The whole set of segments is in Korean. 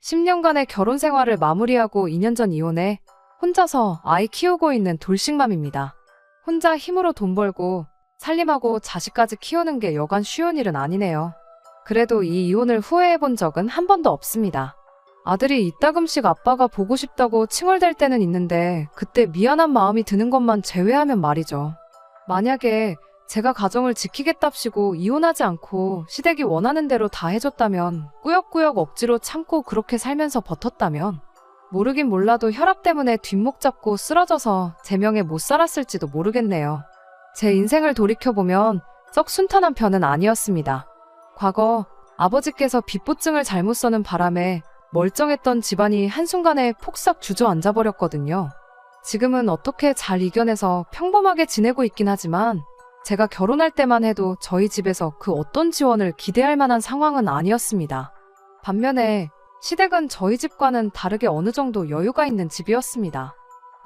10년간의 결혼 생활을 마무리하고 2년 전 이혼해 혼자서 아이 키우고 있는 돌싱맘입니다. 혼자 힘으로 돈 벌고 살림하고 자식까지 키우는 게 여간 쉬운 일은 아니네요. 그래도 이 이혼을 후회해 본 적은 한 번도 없습니다. 아들이 이따금씩 아빠가 보고 싶다고 칭얼댈 때는 있는데 그때 미안한 마음이 드는 것만 제외하면 말이죠. 만약에 제가 가정을 지키겠답시고 이혼하지 않고 시댁이 원하는 대로 다 해줬다면, 꾸역꾸역 억지로 참고 그렇게 살면서 버텼다면 모르긴 몰라도 혈압 때문에 뒷목 잡고 쓰러져서 제 명에 못 살았을지도 모르겠네요. 제 인생을 돌이켜보면 썩 순탄한 편은 아니었습니다. 과거 아버지께서 빚보증을 잘못 써는 바람에 멀쩡했던 집안이 한순간에 폭삭 주저앉아버렸거든요. 지금은 어떻게 잘 이겨내서 평범하게 지내고 있긴 하지만 제가 결혼할 때만 해도 저희 집에서 그 어떤 지원을 기대할 만한 상황은 아니었습니다. 반면에 시댁은 저희 집과는 다르게 어느 정도 여유가 있는 집이었습니다.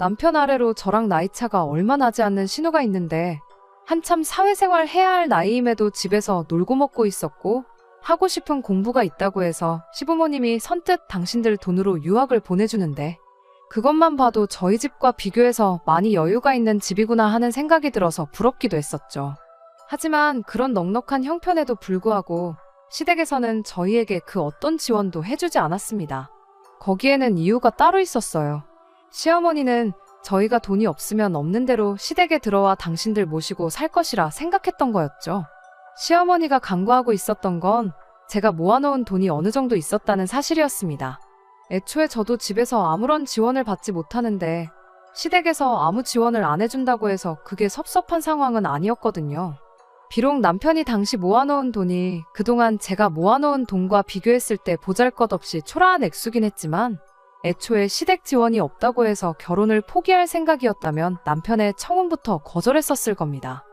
남편 아래로 저랑 나이차가 얼마 나지 않는 신우가 있는데 한참 사회생활 해야 할 나이임에도 집에서 놀고 먹고 있었고 하고 싶은 공부가 있다고 해서 시부모님이 선뜻 당신들 돈으로 유학을 보내주는데 그것만 봐도 저희 집과 비교해서 많이 여유가 있는 집이구나 하는 생각이 들어서 부럽기도 했었죠. 하지만 그런 넉넉한 형편에도 불구하고 시댁에서는 저희에게 그 어떤 지원도 해주지 않았습니다. 거기에는 이유가 따로 있었어요. 시어머니는 저희가 돈이 없으면 없는 대로 시댁에 들어와 당신들 모시고 살 것이라 생각했던 거였죠. 시어머니가 간과하고 있었던 건 제가 모아놓은 돈이 어느 정도 있었다는 사실이었습니다. 애초에 저도 집에서 아무런 지원을 받지 못하는데 시댁에서 아무 지원을 안 해준다고 해서 그게 섭섭한 상황은 아니었거든요. 비록 남편이 당시 모아놓은 돈이 그동안 제가 모아놓은 돈과 비교했을 때 보잘것없이 초라한 액수긴 했지만 애초에 시댁 지원이 없다고 해서 결혼을 포기할 생각이었다면 남편의 청혼부터 거절했었을 겁니다.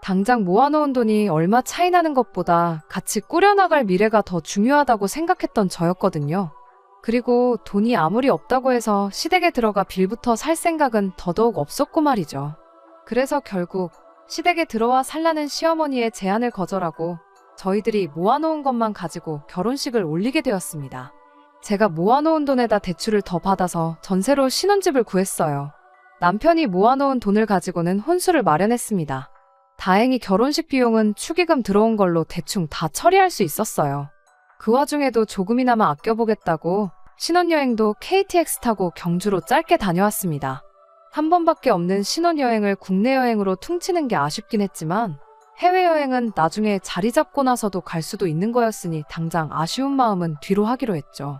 당장 모아놓은 돈이 얼마 차이 나는 것보다 같이 꾸려나갈 미래가 더 중요하다고 생각했던 저였거든요. 그리고 돈이 아무리 없다고 해서 시댁에 들어가 빌부터 살 생각은 더더욱 없었고 말이죠. 그래서 결국 시댁에 들어와 살라는 시어머니의 제안을 거절하고 저희들이 모아놓은 것만 가지고 결혼식을 올리게 되었습니다. 제가 모아놓은 돈에다 대출을 더 받아서 전세로 신혼집을 구했어요. 남편이 모아놓은 돈을 가지고는 혼수를 마련했습니다. 다행히 결혼식 비용은 축의금 들어온 걸로 대충 다 처리할 수 있었어요. 그 와중에도 조금이나마 아껴보겠다고 신혼여행도 KTX 타고 경주로 짧게 다녀왔습니다. 한 번밖에 없는 신혼여행을 국내 여행으로 퉁치는 게 아쉽긴 했지만 해외여행은 나중에 자리 잡고 나서도 갈 수도 있는 거였으니 당장 아쉬운 마음은 뒤로 하기로 했죠.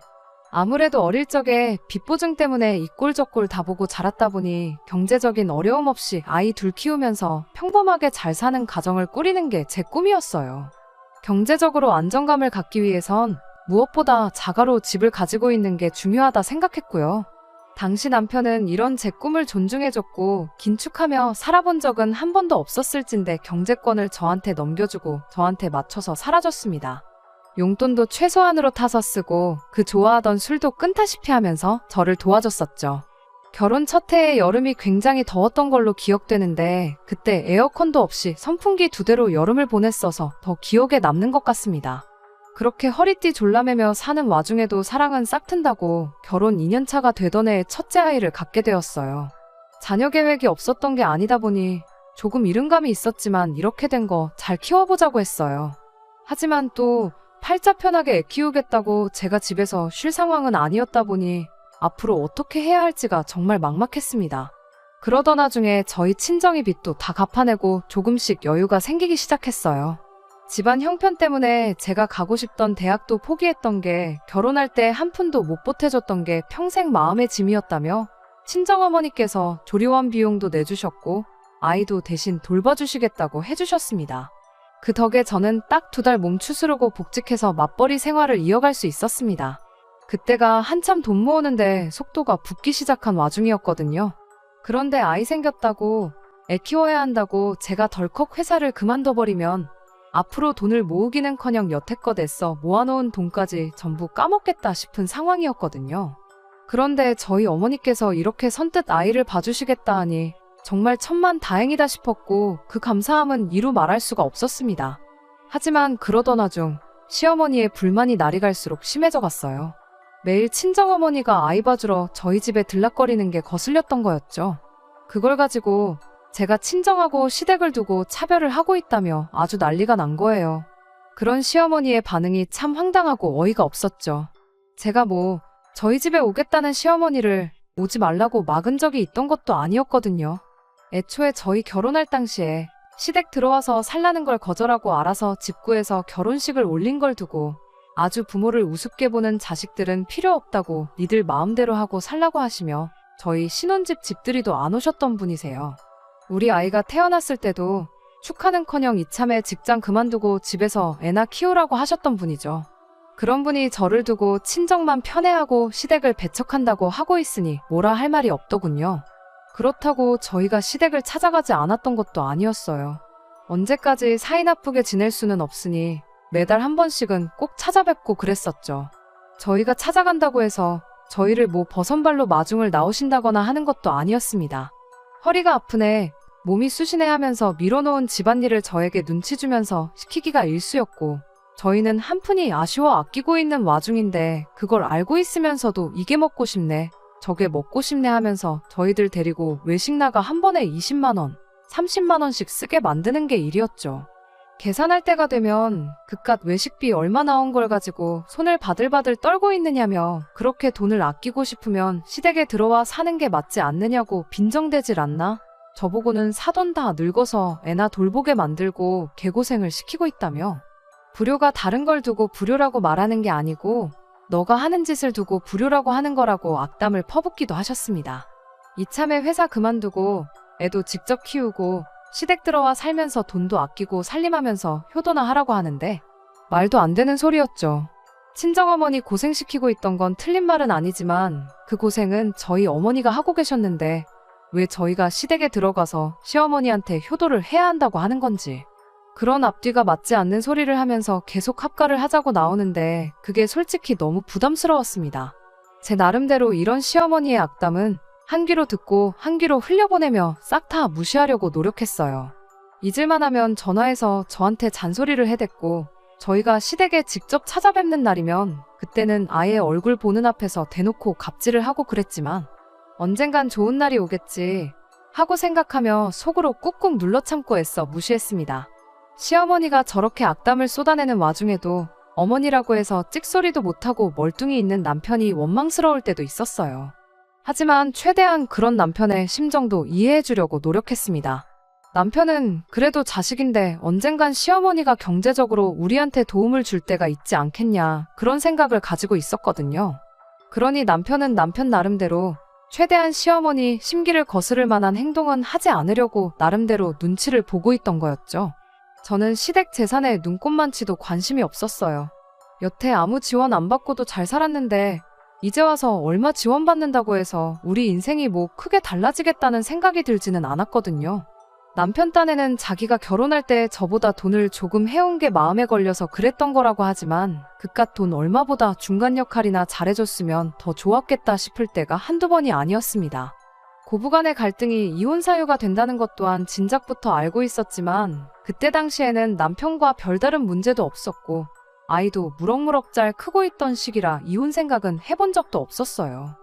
아무래도 어릴 적에 빚보증 때문에 이꼴저꼴 다 보고 자랐다 보니 경제적인 어려움 없이 아이 둘 키우면서 평범하게 잘 사는 가정을 꾸리는 게 제 꿈이었어요. 경제적으로 안정감을 갖기 위해선 무엇보다 자가로 집을 가지고 있는 게 중요하다 생각했고요. 당시 남편은 이런 제 꿈을 존중해줬고 긴축하며 살아본 적은 한 번도 없었을진데 경제권을 저한테 넘겨주고 저한테 맞춰서 살아줬습니다. 용돈도 최소한으로 타서 쓰고 그 좋아하던 술도 끊다시피 하면서 저를 도와줬었죠. 결혼 첫 해에 여름이 굉장히 더웠던 걸로 기억되는데 그때 에어컨도 없이 선풍기 2대로 여름을 보냈어서 더 기억에 남는 것 같습니다. 그렇게 허리띠 졸라매며 사는 와중에도 사랑은 싹튼다고 결혼 2년차가 되던 해에 첫째 아이를 갖게 되었어요. 자녀 계획이 없었던 게 아니다 보니 조금 이른감이 있었지만 이렇게 된 거 잘 키워보자고 했어요. 하지만 또 팔자 편하게 애 키우겠다고 제가 집에서 쉴 상황은 아니었다 보니 앞으로 어떻게 해야 할지가 정말 막막했습니다. 그러던 와중에 저희 친정의 빚도 다 갚아내고 조금씩 여유가 생기기 시작했어요. 집안 형편 때문에 제가 가고 싶던 대학도 포기했던 게 결혼할 때 한 푼도 못 보태줬던 게 평생 마음의 짐이었다며 친정어머니께서 조리원 비용도 내주셨고 아이도 대신 돌봐주시겠다고 해주셨습니다. 그 덕에 저는 딱 2달 몸 추스르고 복직해서 맞벌이 생활을 이어갈 수 있었습니다. 그때가 한참 돈 모으는데 속도가 붙기 시작한 와중이었거든요. 그런데 아이 생겼다고 애 키워야 한다고 제가 덜컥 회사를 그만둬버리면 앞으로 돈을 모으기는커녕 여태껏 애써 모아놓은 돈까지 전부 까먹겠다 싶은 상황이었거든요. 그런데 저희 어머니께서 이렇게 선뜻 아이를 봐주시겠다 하니 정말 천만다행이다 싶었고 그 감사함은 이루 말할 수가 없었습니다. 하지만 그러던 와중 시어머니의 불만이 날이 갈수록 심해져 갔어요. 매일 친정어머니가 아이 봐주러 저희 집에 들락거리는 게 거슬렸던 거였죠. 그걸 가지고 제가 친정하고 시댁을 두고 차별을 하고 있다며 아주 난리가 난 거예요. 그런 시어머니의 반응이 참 황당하고 어이가 없었죠. 제가 뭐 저희 집에 오겠다는 시어머니를 오지 말라고 막은 적이 있던 것도 아니었거든요. 애초에 저희 결혼할 당시에 시댁 들어와서 살라는 걸 거절하고 알아서 집 구해서 결혼식을 올린 걸 두고 아주 부모를 우습게 보는 자식들은 필요 없다고 니들 마음대로 하고 살라고 하시며 저희 신혼집 집들이도 안 오셨던 분이세요. 우리 아이가 태어났을 때도 축하는커녕 이참에 직장 그만두고 집에서 애나 키우라고 하셨던 분이죠. 그런 분이 저를 두고 친정만 편애하고 시댁을 배척한다고 하고 있으니 뭐라 할 말이 없더군요. 그렇다고 저희가 시댁을 찾아가지 않았던 것도 아니었어요. 언제까지 사이 나쁘게 지낼 수는 없으니 매달 한 번씩은 꼭 찾아뵙고 그랬었죠. 저희가 찾아간다고 해서 저희를 뭐 버선발로 마중을 나오신다거나 하는 것도 아니었습니다. 허리가 아프네, 몸이 쑤시네 하면서 밀어놓은 집안일을 저에게 눈치 주면서 시키기가 일쑤였고 저희는 한푼이 아쉬워 아끼고 있는 와중인데 그걸 알고 있으면서도 이게 먹고 싶네, 저게 먹고 싶네 하면서 저희들 데리고 외식 나가 한 번에 20만 원, 30만 원씩 쓰게 만드는 게 일이었죠. 계산할 때가 되면 그깟 외식비 얼마 나온 걸 가지고 손을 바들바들 떨고 있느냐며 그렇게 돈을 아끼고 싶으면 시댁에 들어와 사는 게 맞지 않느냐고 빈정대질 않나? 저보고는 사돈 다 늙어서 애나 돌보게 만들고 개고생을 시키고 있다며. 불효가 다른 걸 두고 불효라고 말하는 게 아니고 너가 하는 짓을 두고 불효라고 하는 거라고 악담을 퍼붓기도 하셨습니다. 이참에 회사 그만두고 애도 직접 키우고 시댁 들어와 살면서 돈도 아끼고 살림하면서 효도나 하라고 하는데 말도 안 되는 소리였죠. 친정어머니 고생시키고 있던 건 틀린 말은 아니지만 그 고생은 저희 어머니가 하고 계셨는데 왜 저희가 시댁에 들어가서 시어머니한테 효도를 해야 한다고 하는 건지. 그런 앞뒤가 맞지 않는 소리를 하면서 계속 합가를 하자고 나오는데 그게 솔직히 너무 부담스러웠습니다. 제 나름대로 이런 시어머니의 악담은 한 귀로 듣고 한 귀로 흘려보내며 싹 다 무시하려고 노력했어요. 잊을만 하면 전화해서 저한테 잔소리를 해댔고 저희가 시댁에 직접 찾아뵙는 날이면 그때는 아예 얼굴 보는 앞에서 대놓고 갑질을 하고 그랬지만 언젠간 좋은 날이 오겠지 하고 생각하며 속으로 꾹꾹 눌러 참고 애써 무시했습니다. 시어머니가 저렇게 악담을 쏟아내는 와중에도 어머니라고 해서 찍소리도 못하고 멀뚱히 있는 남편이 원망스러울 때도 있었어요. 하지만 최대한 그런 남편의 심정도 이해해주려고 노력했습니다. 남편은 그래도 자식인데 언젠간 시어머니가 경제적으로 우리한테 도움을 줄 때가 있지 않겠냐 그런 생각을 가지고 있었거든요. 그러니 남편은 남편 나름대로 최대한 시어머니 심기를 거스를 만한 행동은 하지 않으려고 나름대로 눈치를 보고 있던 거였죠. 저는 시댁 재산에 눈꼽만치도 관심이 없었어요. 여태 아무 지원 안 받고도 잘 살았는데 이제 와서 얼마 지원받는다고 해서 우리 인생이 뭐 크게 달라지겠다는 생각이 들지는 않았거든요. 남편 딴에는 자기가 결혼할 때 저보다 돈을 조금 해온 게 마음에 걸려서 그랬던 거라고 하지만 그깟 돈 얼마보다 중간 역할이나 잘해줬으면 더 좋았겠다 싶을 때가 한두 번이 아니었습니다. 고부간의 갈등이 이혼 사유가 된다는 것 또한 진작부터 알고 있었지만 그때 당시에는 남편과 별다른 문제도 없었고 아이도 무럭무럭 잘 크고 있던 시기라 이혼 생각은 해본 적도 없었어요.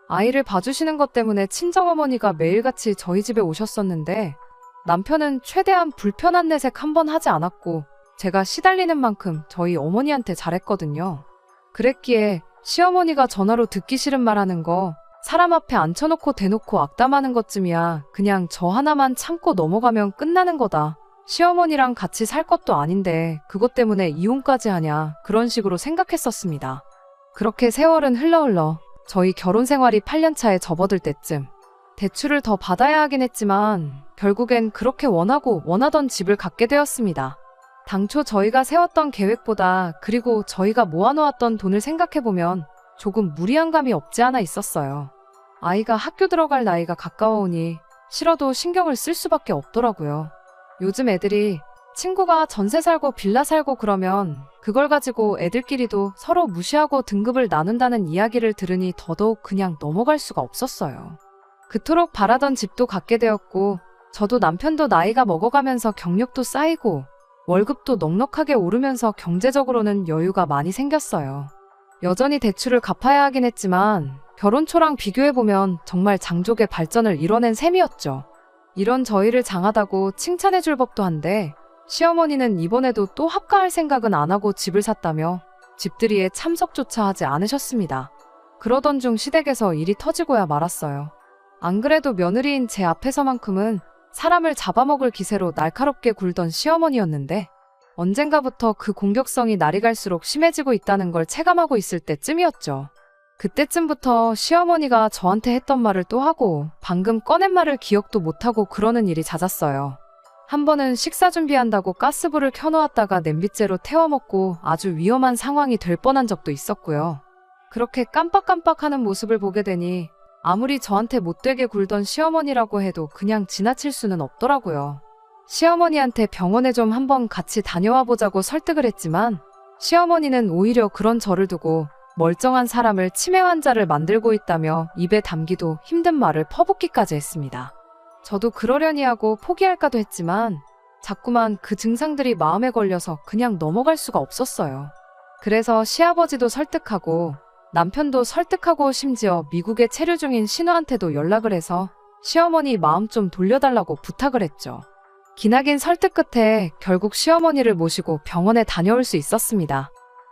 아이를 봐주시는 것 때문에 친정어머니가 매일같이 저희 집에 오셨었는데 남편은 최대한 불편한 내색 한 번 하지 않았고 제가 시달리는 만큼 저희 어머니한테 잘했거든요. 그랬기에 시어머니가 전화로 듣기 싫은 말 하는 거 사람 앞에 앉혀놓고 대놓고 악담하는 것쯤이야 그냥 저 하나만 참고 넘어가면 끝나는 거다. 시어머니랑 같이 살 것도 아닌데 그것 때문에 이혼까지 하냐 그런 식으로 생각했었습니다. 그렇게 세월은 흘러 저희 결혼 생활이 8년 차에 접어들 때쯤 대출을 더 받아야 하긴 했지만 결국엔 그렇게 원하던 집을 갖게 되었습니다. 당초 저희가 세웠던 계획보다 그리고 저희가 모아놓았던 돈을 생각해보면 조금 무리한 감이 없지 않아 있었어요. 아이가 학교 들어갈 나이가 가까워오니 싫어도 신경을 쓸 수밖에 없더라고요. 요즘 애들이 친구가 전세 살고 빌라 살고 그러면 그걸 가지고 애들끼리도 서로 무시하고 등급을 나눈다는 이야기를 들으니 더더욱 그냥 넘어갈 수가 없었어요. 그토록 바라던 집도 갖게 되었고 저도 남편도 나이가 먹어가면서 경력도 쌓이고 월급도 넉넉하게 오르면서 경제적으로는 여유가 많이 생겼어요. 여전히 대출을 갚아야 하긴 했지만 결혼 초랑 비교해보면 정말 장족의 발전을 이뤄낸 셈이었죠. 이런 저희를 장하다고 칭찬해줄 법도 한데 시어머니는 이번에도 또 합가할 생각은 안 하고 집을 샀다며 집들이에 참석조차 하지 않으셨습니다. 그러던 중 시댁에서 일이 터지고야 말았어요. 안 그래도 며느리인 제 앞에서만큼은 사람을 잡아먹을 기세로 날카롭게 굴던 시어머니였는데 언젠가부터 그 공격성이 날이 갈수록 심해지고 있다는 걸 체감하고 있을 때쯤이었죠. 그때쯤부터 시어머니가 저한테 했던 말을 또 하고 방금 꺼낸 말을 기억도 못하고 그러는 일이 잦았어요. 한 번은 식사 준비한다고 가스불을 켜놓았다가 냄비째로 태워먹고 아주 위험한 상황이 될 뻔한 적도 있었고요. 그렇게 깜빡깜빡하는 모습을 보게 되니 아무리 저한테 못되게 굴던 시어머니라고 해도 그냥 지나칠 수는 없더라고요. 시어머니한테 병원에 좀 한번 같이 다녀와 보자고 설득을 했지만 시어머니는 오히려 그런 저를 두고 멀쩡한 사람을 치매 환자를 만들고 있다며 입에 담기도 힘든 말을 퍼붓기까지 했습니다. 저도 그러려니 하고 포기할까도 했지만 자꾸만 그 증상들이 마음에 걸려서 그냥 넘어갈 수가 없었어요. 그래서 시아버지도 설득하고 남편도 설득하고 심지어 미국에 체류 중인 신우한테도 연락을 해서 시어머니 마음 좀 돌려달라고 부탁을 했죠. 기나긴 설득 끝에 결국 시어머니를 모시고 병원에 다녀올 수 있었습니다.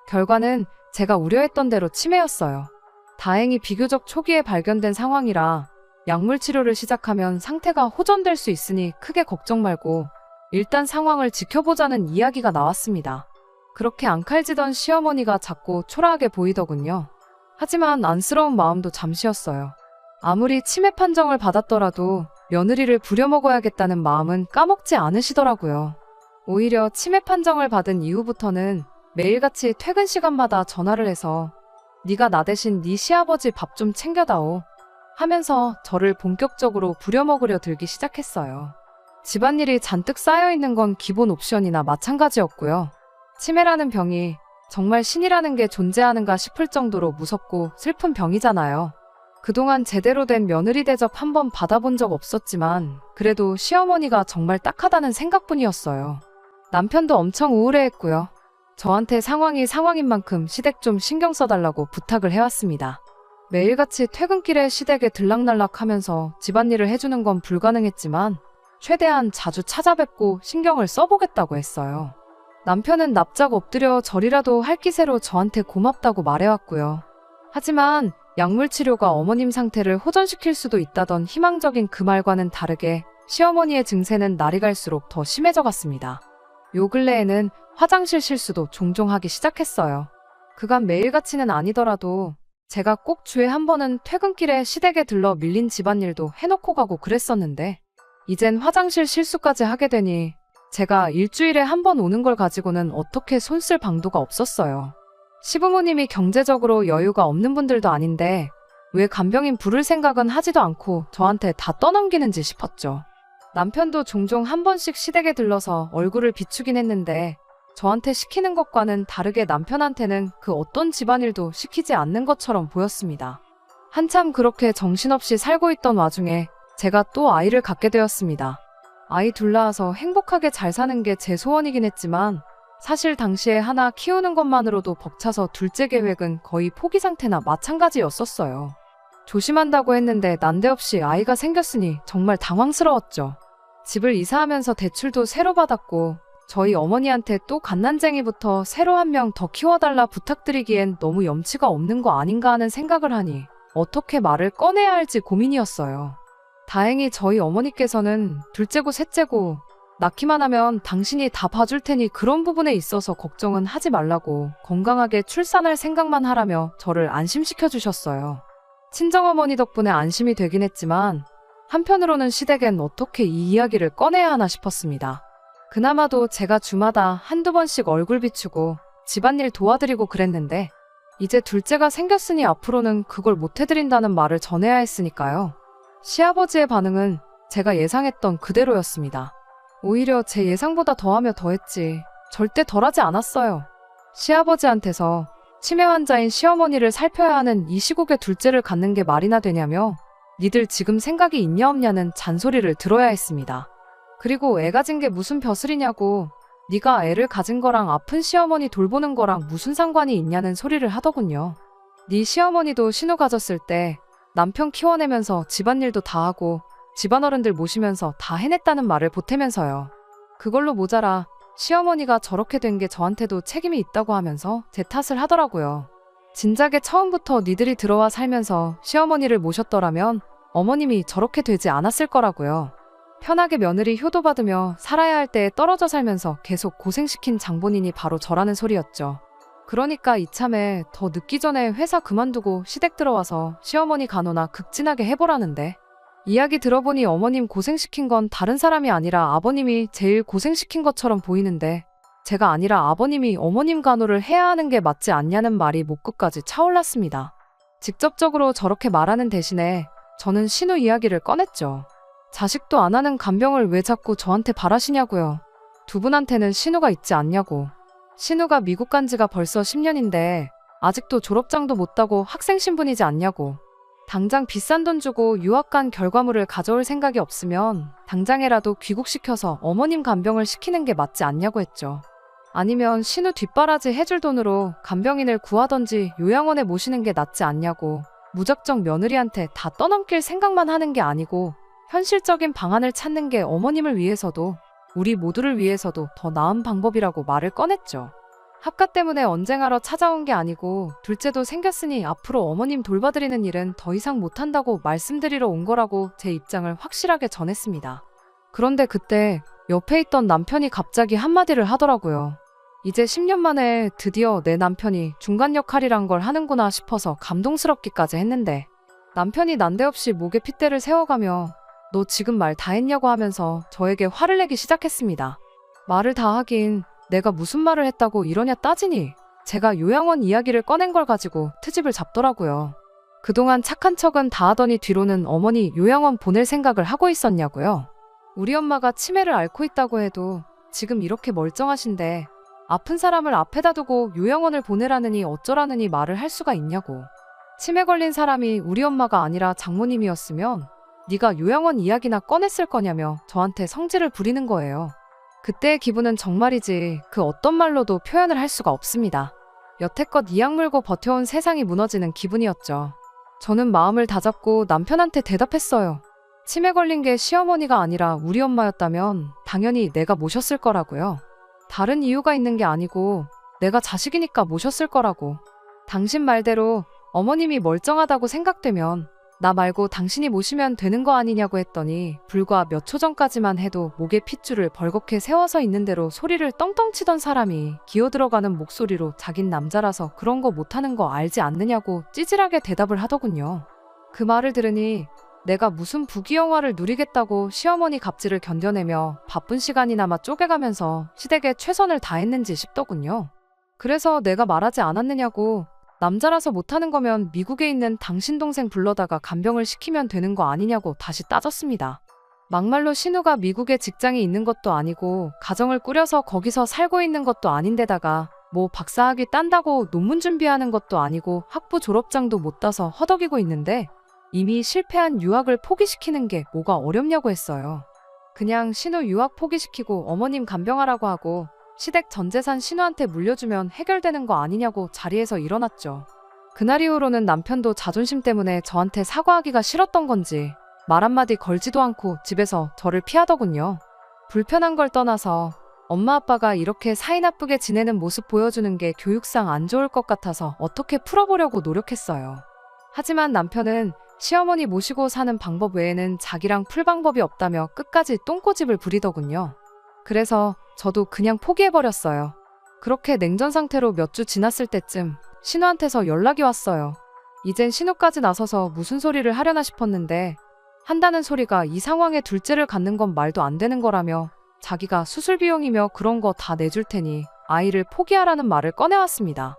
결과는 제가 우려했던 대로 치매였어요. 다행히 비교적 초기에 발견된 상황이라 약물 치료를 시작하면 상태가 호전될 수 있으니 크게 걱정 말고 일단 상황을 지켜보자는 이야기가 나왔습니다. 그렇게 앙칼지던 시어머니가 자꾸 초라하게 보이더군요. 하지만 안쓰러운 마음도 잠시였어요. 아무리 치매 판정을 받았더라도 며느리를 부려먹어야겠다는 마음은 까먹지 않으시더라고요. 오히려 치매 판정을 받은 이후부터는 매일같이 퇴근 시간마다 전화를 해서 네가 나 대신 네 시아버지 밥 좀 챙겨다오 하면서 저를 본격적으로 부려먹으려 들기 시작했어요. 집안일이 잔뜩 쌓여있는 건 기본 옵션이나 마찬가지였고요. 치매라는 병이 정말 신이라는 게 존재하는가 싶을 정도로 무섭고 슬픈 병이잖아요. 그동안 제대로 된 며느리 대접 한 번 받아본 적 없었지만 그래도 시어머니가 정말 딱하다는 생각뿐이었어요. 남편도 엄청 우울해했고요. 저한테 상황이 상황인 만큼 시댁 좀 신경 써달라고 부탁을 해왔습니다. 매일같이 퇴근길에 시댁에 들락날락하면서 집안일을 해주는 건 불가능했지만 최대한 자주 찾아뵙고 신경을 써보겠다고 했어요. 남편은 납작 엎드려 절이라도 할 기세로 저한테 고맙다고 말해왔고요. 하지만 약물 치료가 어머님 상태를 호전시킬 수도 있다던 희망적인 그 말과는 다르게 시어머니의 증세는 날이 갈수록 더 심해져 갔습니다. 요 근래에는 화장실 실수도 종종 하기 시작했어요. 그간 매일같이는 아니더라도 제가 꼭 주에 한 번은 퇴근길에 시댁에 들러 밀린 집안일도 해놓고 가고 그랬었는데 이젠 화장실 실수까지 하게 되니 제가 일주일에 한 번 오는 걸 가지고는 어떻게 손쓸 방도가 없었어요. 시부모님이 경제적으로 여유가 없는 분들도 아닌데 왜 간병인 부를 생각은 하지도 않고 저한테 다 떠넘기는지 싶었죠. 남편도 종종 한 번씩 시댁에 들러서 얼굴을 비추긴 했는데 저한테 시키는 것과는 다르게 남편한테는 그 어떤 집안일도 시키지 않는 것처럼 보였습니다. 한참 그렇게 정신없이 살고 있던 와중에 제가 또 아이를 갖게 되었습니다. 아이 둘 낳아서 행복하게 잘 사는 게 제 소원이긴 했지만 사실 당시에 하나 키우는 것만으로도 벅차서 둘째 계획은 거의 포기 상태나 마찬가지였었어요. 조심한다고 했는데 난데없이 아이가 생겼으니 정말 당황스러웠죠. 집을 이사하면서 대출도 새로 받았고 저희 어머니한테 또 갓난쟁이부터 새로 한 명 더 키워달라 부탁드리기엔 너무 염치가 없는 거 아닌가 하는 생각을 하니 어떻게 말을 꺼내야 할지 고민이었어요. 다행히 저희 어머니께서는 둘째고 셋째고 낳기만 하면 당신이 다 봐줄 테니 그런 부분에 있어서 걱정은 하지 말라고 건강하게 출산할 생각만 하라며 저를 안심시켜 주셨어요. 친정어머니 덕분에 안심이 되긴 했지만 한편으로는 시댁엔 어떻게 이 이야기를 꺼내야 하나 싶었습니다. 그나마도 제가 주마다 한두 번씩 얼굴 비추고 집안일 도와드리고 그랬는데 이제 둘째가 생겼으니 앞으로는 그걸 못 해드린다는 말을 전해야 했으니까요. 시아버지의 반응은 제가 예상했던 그대로였습니다. 오히려 제 예상보다 더하며 더했지 절대 덜하지 않았어요. 시아버지한테서 치매 환자인 시어머니를 살펴야 하는 이 시국에 둘째를 갖는 게 말이나 되냐며 니들 지금 생각이 있냐 없냐는 잔소리를 들어야 했습니다. 그리고 애 가진 게 무슨 벼슬이냐고 네가 애를 가진 거랑 아픈 시어머니 돌보는 거랑 무슨 상관이 있냐는 소리를 하더군요. 네 시어머니도 신우 가졌을 때 남편 키워내면서 집안일도 다 하고 집안어른들 모시면서 다 해냈다는 말을 보태면서요. 그걸로 모자라 시어머니가 저렇게 된 게 저한테도 책임이 있다고 하면서 제 탓을 하더라고요. 진작에 처음부터 니들이 들어와 살면서 시어머니를 모셨더라면 어머님이 저렇게 되지 않았을 거라고요. 편하게 며느리 효도받으며 살아야 할 때에 떨어져 살면서 계속 고생시킨 장본인이 바로 저라는 소리였죠. 그러니까 이참에 더 늦기 전에 회사 그만두고 시댁 들어와서 시어머니 간호나 극진하게 해보라는데, 이야기 들어보니 어머님 고생시킨 건 다른 사람이 아니라 아버님이 제일 고생시킨 것처럼 보이는데, 제가 아니라 아버님이 어머님 간호를 해야 하는 게 맞지 않냐는 말이 목끝까지 차올랐습니다. 직접적으로 저렇게 말하는 대신에 저는 신우 이야기를 꺼냈죠. 자식도 안 하는 간병을 왜 자꾸 저한테 바라시냐고요. 두 분한테는 신우가 있지 않냐고. 신우가 미국 간 지가 벌써 10년인데 아직도 졸업장도 못 따고 학생 신분이지 않냐고. 당장 비싼 돈 주고 유학 간 결과물을 가져올 생각이 없으면 당장에라도 귀국시켜서 어머님 간병을 시키는 게 맞지 않냐고 했죠. 아니면 신우 뒷바라지 해줄 돈으로 간병인을 구하던지 요양원에 모시는 게 낫지 않냐고. 무작정 며느리한테 다 떠넘길 생각만 하는 게 아니고 현실적인 방안을 찾는 게 어머님을 위해서도 우리 모두를 위해서도 더 나은 방법이라고 말을 꺼냈죠. 합가 때문에 언쟁하러 찾아온 게 아니고 둘째도 생겼으니 앞으로 어머님 돌봐드리는 일은 더 이상 못한다고 말씀드리러 온 거라고 제 입장을 확실하게 전했습니다. 그런데 그때 옆에 있던 남편이 갑자기 한마디를 하더라고요. 이제 10년 만에 드디어 내 남편이 중간 역할이란 걸 하는구나 싶어서 감동스럽기까지 했는데, 남편이 난데없이 목에 핏대를 세워가며 너 지금 말 다 했냐고 하면서 저에게 화를 내기 시작했습니다. 말을 다 하긴 내가 무슨 말을 했다고 이러냐 따지니 제가 요양원 이야기를 꺼낸 걸 가지고 트집을 잡더라고요. 그동안 착한 척은 다 하더니 뒤로는 어머니 요양원 보낼 생각을 하고 있었냐고요. 우리 엄마가 치매를 앓고 있다고 해도 지금 이렇게 멀쩡하신데 아픈 사람을 앞에다 두고 요양원을 보내라느니 어쩌라느니 말을 할 수가 있냐고. 치매 걸린 사람이 우리 엄마가 아니라 장모님이었으면 네가 요양원 이야기나 꺼냈을 거냐며 저한테 성질을 부리는 거예요. 그때의 기분은 정말이지 그 어떤 말로도 표현을 할 수가 없습니다. 여태껏 이악 물고 버텨온 세상이 무너지는 기분이었죠. 저는 마음을 다잡고 남편한테 대답했어요. 치매 걸린 게 시어머니가 아니라 우리 엄마였다면 당연히 내가 모셨을 거라고요. 다른 이유가 있는 게 아니고 내가 자식이니까 모셨을 거라고. 당신 말대로 어머님이 멀쩡하다고 생각되면 나 말고 당신이 모시면 되는 거 아니냐고 했더니 불과 몇 초 전까지만 해도 목에 핏줄을 벌겋게 세워서 있는 대로 소리를 떵떵 치던 사람이 기어들어가는 목소리로 자긴 남자라서 그런 거 못하는 거 알지 않느냐고 찌질하게 대답을 하더군요. 그 말을 들으니 내가 무슨 부귀영화를 누리겠다고 시어머니 갑질을 견뎌내며 바쁜 시간이나마 쪼개가면서 시댁에 최선을 다했는지 싶더군요. 그래서 내가 말하지 않았느냐고, 남자라서 못하는 거면 미국에 있는 당신 동생 불러다가 간병을 시키면 되는 거 아니냐고 다시 따졌습니다. 막말로 신우가 미국에 직장이 있는 것도 아니고 가정을 꾸려서 거기서 살고 있는 것도 아닌데다가 뭐 박사학위 딴다고 논문 준비하는 것도 아니고 학부 졸업장도 못 따서 허덕이고 있는데 이미 실패한 유학을 포기시키는 게 뭐가 어렵냐고 했어요. 그냥 신우 유학 포기시키고 어머님 간병하라고 하고 시댁 전 재산 신우한테 물려주면 해결되는 거 아니냐고 자리에서 일어났죠. 그날 이후로는 남편도 자존심 때문에 저한테 사과하기가 싫었던 건지 말 한마디 걸지도 않고 집에서 저를 피하더군요. 불편한 걸 떠나서 엄마 아빠가 이렇게 사이 나쁘게 지내는 모습 보여주는 게 교육상 안 좋을 것 같아서 어떻게 풀어보려고 노력했어요. 하지만 남편은 시어머니 모시고 사는 방법 외에는 자기랑 풀 방법이 없다며 끝까지 똥꼬집을 부리더군요. 그래서 저도 그냥 포기해버렸어요. 그렇게 냉전 상태로 몇 주 지났을 때쯤 신우한테서 연락이 왔어요. 이젠 신우까지 나서서 무슨 소리를 하려나 싶었는데 한다는 소리가 이 상황에 둘째를 갖는 건 말도 안 되는 거라며 자기가 수술 비용이며 그런 거 다 내줄 테니 아이를 포기하라는 말을 꺼내왔습니다.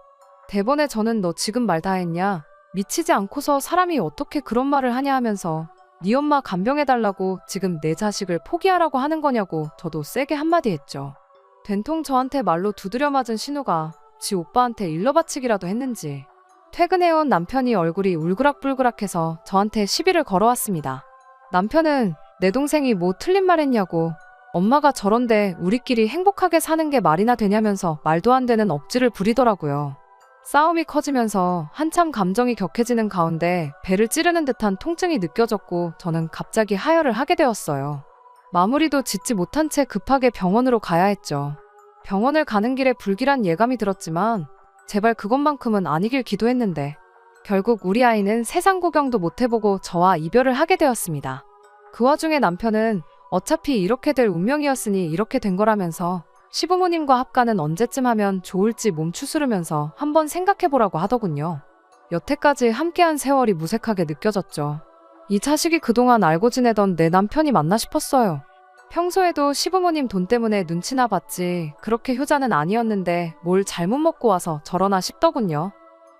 대번에 저는 너 지금 말 다 했냐? 미치지 않고서 사람이 어떻게 그런 말을 하냐 하면서 네 엄마 간병해달라고 지금 내 자식을 포기하라고 하는 거냐고 저도 세게 한마디 했죠. 된통 저한테 말로 두드려 맞은 신우가 지 오빠한테 일러바치기라도 했는지 퇴근해온 남편이 얼굴이 울그락불그락해서 저한테 시비를 걸어왔습니다. 남편은 내 동생이 뭐 틀린 말 했냐고, 엄마가 저런데 우리끼리 행복하게 사는 게 말이나 되냐면서 말도 안 되는 억지를 부리더라고요. 싸움이 커지면서 한참 감정이 격해지는 가운데 배를 찌르는 듯한 통증이 느껴졌고 저는 갑자기 하혈을 하게 되었어요. 마무리도 짓지 못한 채 급하게 병원으로 가야 했죠. 병원을 가는 길에 불길한 예감이 들었지만 제발 그것만큼은 아니길 기도했는데 결국 우리 아이는 세상 구경도 못 해보고 저와 이별을 하게 되었습니다. 그 와중에 남편은 어차피 이렇게 될 운명이었으니 이렇게 된 거라면서 시부모님과 합가는 언제쯤 하면 좋을지 몸 추스르면서 한번 생각해보라고 하더군요. 여태까지 함께한 세월이 무색하게 느껴졌죠. 이 자식이 그동안 알고 지내던 내 남편이 맞나 싶었어요. 평소에도 시부모님 돈 때문에 눈치나 봤지 그렇게 효자는 아니었는데 뭘 잘못 먹고 와서 저러나 싶더군요.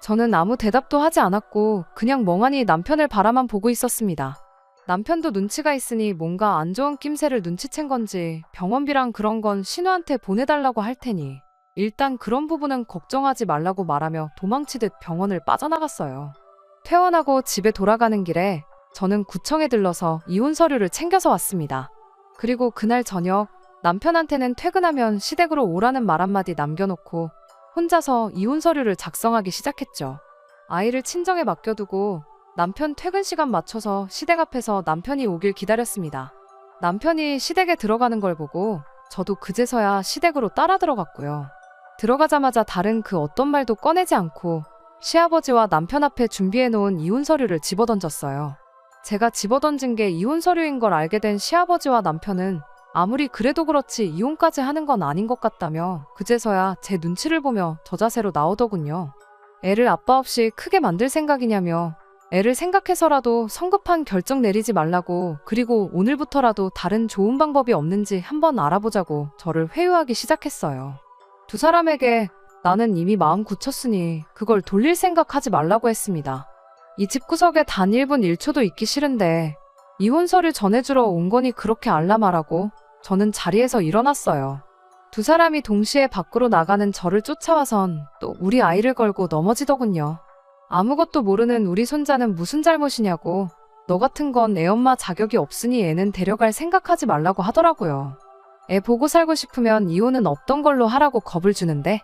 저는 아무 대답도 하지 않았고 그냥 멍하니 남편을 바라만 보고 있었습니다. 남편도 눈치가 있으니 뭔가 안 좋은 낌새를 눈치챈 건지 병원비랑 그런 건 신우한테 보내달라고 할 테니 일단 그런 부분은 걱정하지 말라고 말하며 도망치듯 병원을 빠져나갔어요. 퇴원하고 집에 돌아가는 길에 저는 구청에 들러서 이혼 서류를 챙겨서 왔습니다. 그리고 그날 저녁 남편한테는 퇴근하면 시댁으로 오라는 말 한마디 남겨놓고 혼자서 이혼 서류를 작성하기 시작했죠. 아이를 친정에 맡겨두고 남편 퇴근 시간 맞춰서 시댁 앞에서 남편이 오길 기다렸습니다. 남편이 시댁에 들어가는 걸 보고 저도 그제서야 시댁으로 따라 들어갔고요. 들어가자마자 다른 그 어떤 말도 꺼내지 않고 시아버지와 남편 앞에 준비해놓은 이혼 서류를 집어던졌어요. 제가 집어던진 게 이혼 서류인 걸 알게 된 시아버지와 남편은 아무리 그래도 그렇지 이혼까지 하는 건 아닌 것 같다며 그제서야 제 눈치를 보며 저 자세로 나오더군요. 애를 아빠 없이 크게 만들 생각이냐며 애를 생각해서라도 성급한 결정 내리지 말라고 그리고 오늘부터라도 다른 좋은 방법이 없는지 한번 알아보자고 저를 회유하기 시작했어요. 두 사람에게 나는 이미 마음 굳혔으니 그걸 돌릴 생각하지 말라고 했습니다. 이 집구석에 단 1분 1초도 있기 싫은데 이혼 서류 전해주러 온 거니 그렇게 알라말하고 저는 자리에서 일어났어요. 두 사람이 동시에 밖으로 나가는 저를 쫓아와선 또 우리 아이를 걸고 넘어지더군요. 아무것도 모르는 우리 손자는 무슨 잘못이냐고 너 같은 건 애엄마 자격이 없으니 애는 데려갈 생각하지 말라고 하더라고요. 애 보고 살고 싶으면 이혼은 없던 걸로 하라고 겁을 주는데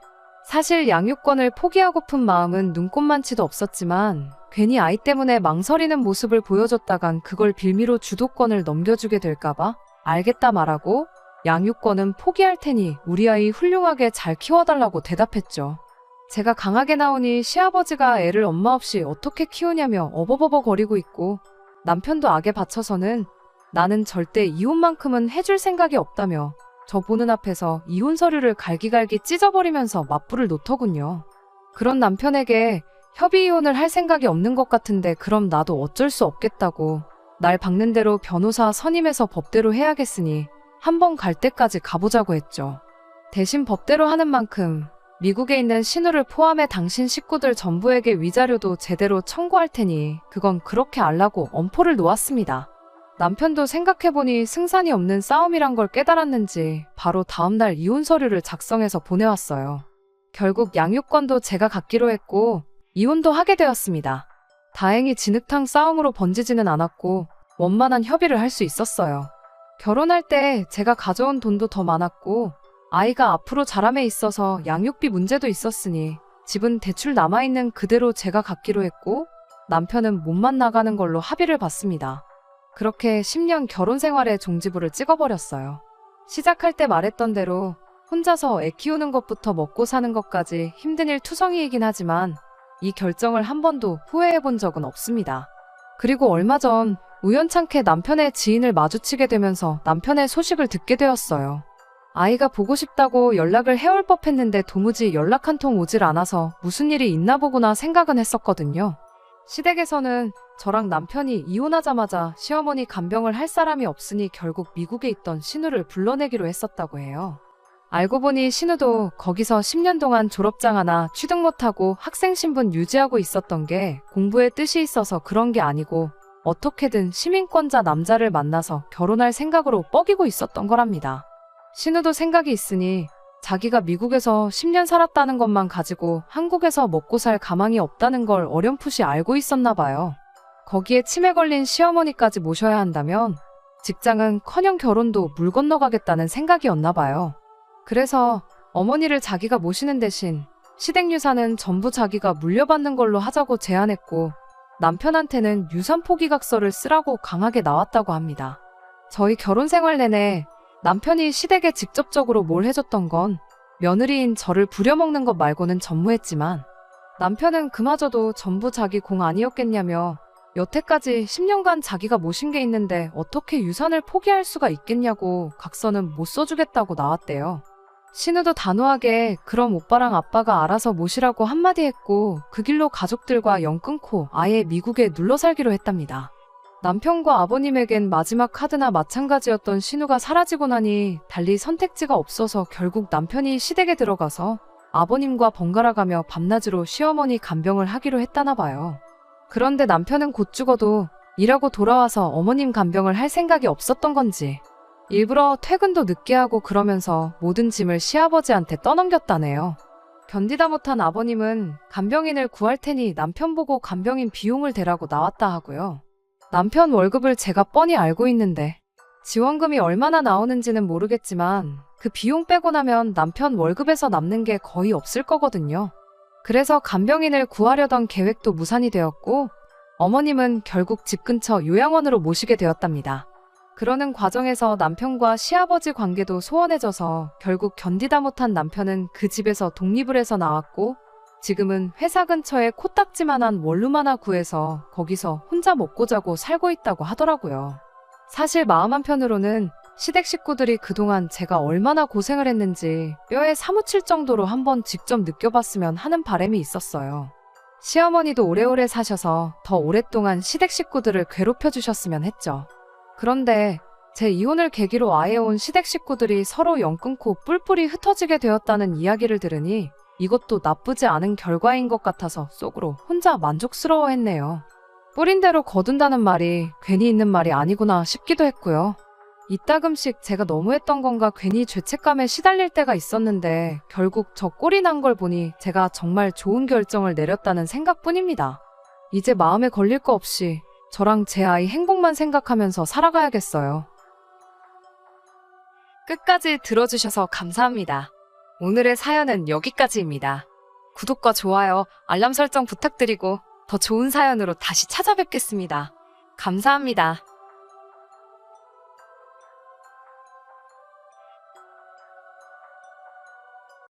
사실 양육권을 포기하고픈 마음은 눈꼽만치도 없었지만 괜히 아이 때문에 망설이는 모습을 보여줬다간 그걸 빌미로 주도권을 넘겨주게 될까봐 알겠다 말하고 양육권은 포기할 테니 우리 아이 훌륭하게 잘 키워달라고 대답했죠. 제가 강하게 나오니 시아버지가 애를 엄마 없이 어떻게 키우냐며 어버버버거리고 있고 남편도 악에 받쳐서는 나는 절대 이혼만큼은 해줄 생각이 없다며 저 보는 앞에서 이혼 서류를 갈기갈기 찢어버리면서 맞불을 놓더군요. 그런 남편에게 협의 이혼을 할 생각이 없는 것 같은데 그럼 나도 어쩔 수 없겠다고 날 박는 대로 변호사 선임해서 법대로 해야겠으니 한번 갈 때까지 가보자고 했죠. 대신 법대로 하는 만큼 미국에 있는 신우를 포함해 당신 식구들 전부에게 위자료도 제대로 청구할 테니 그건 그렇게 알라고 엄포를 놓았습니다. 남편도 생각해보니 승산이 없는 싸움이란 걸 깨달았는지 바로 다음날 이혼 서류를 작성해서 보내왔어요. 결국 양육권도 제가 갖기로 했고 이혼도 하게 되었습니다. 다행히 진흙탕 싸움으로 번지지는 않았고 원만한 협의를 할 수 있었어요. 결혼할 때 제가 가져온 돈도 더 많았고 아이가 앞으로 자람에 있어서 양육비 문제도 있었으니 집은 대출 남아있는 그대로 제가 갖기로 했고 남편은 몸만 나가는 걸로 합의를 봤습니다. 그렇게 10년 결혼 생활에 종지부를 찍어버렸어요. 시작할 때 말했던 대로 혼자서 애 키우는 것부터 먹고 사는 것까지 힘든 일 투성이이긴 하지만 이 결정을 한 번도 후회해본 적은 없습니다. 그리고 얼마 전 우연찮게 남편의 지인을 마주치게 되면서 남편의 소식을 듣게 되었어요. 아이가 보고 싶다고 연락을 해올 법했는데 도무지 연락 한 통 오질 않아서 무슨 일이 있나 보구나 생각은 했었거든요. 시댁에서는 저랑 남편이 이혼하자마자 시어머니 간병을 할 사람이 없으니 결국 미국에 있던 신우를 불러내기로 했었다고 해요. 알고 보니 신우도 거기서 10년 동안 졸업장 하나 취득 못하고 학생 신분 유지하고 있었던 게 공부에 뜻이 있어서 그런 게 아니고 어떻게든 시민권자 남자를 만나서 결혼할 생각으로 뻐기고 있었던 거랍니다. 신우도 생각이 있으니 자기가 미국에서 10년 살았다는 것만 가지고 한국에서 먹고 살 가망이 없다는 걸 어렴풋이 알고 있었나 봐요. 거기에 치매 걸린 시어머니까지 모셔야 한다면 직장은커녕 결혼도 물 건너가겠다는 생각이었나 봐요. 그래서 어머니를 자기가 모시는 대신 시댁 유산은 전부 자기가 물려받는 걸로 하자고 제안했고 남편한테는 유산 포기각서를 쓰라고 강하게 나왔다고 합니다. 저희 결혼 생활 내내 남편이 시댁에 직접적으로 뭘 해줬던 건 며느리인 저를 부려먹는 것 말고는 전무했지만 남편은 그마저도 전부 자기 공 아니었겠냐며 여태까지 10년간 자기가 모신 게 있는데 어떻게 유산을 포기할 수가 있겠냐고 각서는 못 써주겠다고 나왔대요. 신우도 단호하게 그럼 오빠랑 아빠가 알아서 모시라고 한마디 했고 그 길로 가족들과 연 끊고 아예 미국에 눌러 살기로 했답니다. 남편과 아버님에겐 마지막 카드나 마찬가지였던 신우가 사라지고 나니 달리 선택지가 없어서 결국 남편이 시댁에 들어가서 아버님과 번갈아가며 밤낮으로 시어머니 간병을 하기로 했다나 봐요. 그런데 남편은 곧 죽어도 일하고 돌아와서 어머님 간병을 할 생각이 없었던 건지 일부러 퇴근도 늦게 하고 그러면서 모든 짐을 시아버지한테 떠넘겼다네요. 견디다 못한 아버님은 간병인을 구할 테니 남편 보고 간병인 비용을 대라고 나왔다 하고요. 남편 월급을 제가 뻔히 알고 있는데 지원금이 얼마나 나오는지는 모르겠지만 그 비용 빼고 나면 남편 월급에서 남는 게 거의 없을 거거든요. 그래서 간병인을 구하려던 계획도 무산이 되었고 어머님은 결국 집 근처 요양원으로 모시게 되었답니다. 그러는 과정에서 남편과 시아버지 관계도 소원해져서 결국 견디다 못한 남편은 그 집에서 독립을 해서 나왔고 지금은 회사 근처에 코딱지만한 원룸 하나 구해서 거기서 혼자 먹고 자고 살고 있다고 하더라고요. 사실 마음 한편으로는 시댁 식구들이 그동안 제가 얼마나 고생을 했는지 뼈에 사무칠 정도로 한번 직접 느껴봤으면 하는 바람이 있었어요. 시어머니도 오래오래 사셔서 더 오랫동안 시댁 식구들을 괴롭혀주셨으면 했죠. 그런데 제 이혼을 계기로 아예 온 시댁 식구들이 서로 연 끊고 뿔뿔이 흩어지게 되었다는 이야기를 들으니 이것도 나쁘지 않은 결과인 것 같아서 속으로 혼자 만족스러워했네요. 뿌린 대로 거둔다는 말이 괜히 있는 말이 아니구나 싶기도 했고요. 이따금씩 제가 너무했던 건가 괜히 죄책감에 시달릴 때가 있었는데 결국 저 꼴이 난 걸 보니 제가 정말 좋은 결정을 내렸다는 생각뿐입니다. 이제 마음에 걸릴 거 없이 저랑 제 아이 행복만 생각하면서 살아가야겠어요. 끝까지 들어주셔서 감사합니다. 오늘의 사연은 여기까지입니다. 구독과 좋아요, 알람 설정 부탁드리고 더 좋은 사연으로 다시 찾아뵙겠습니다. 감사합니다.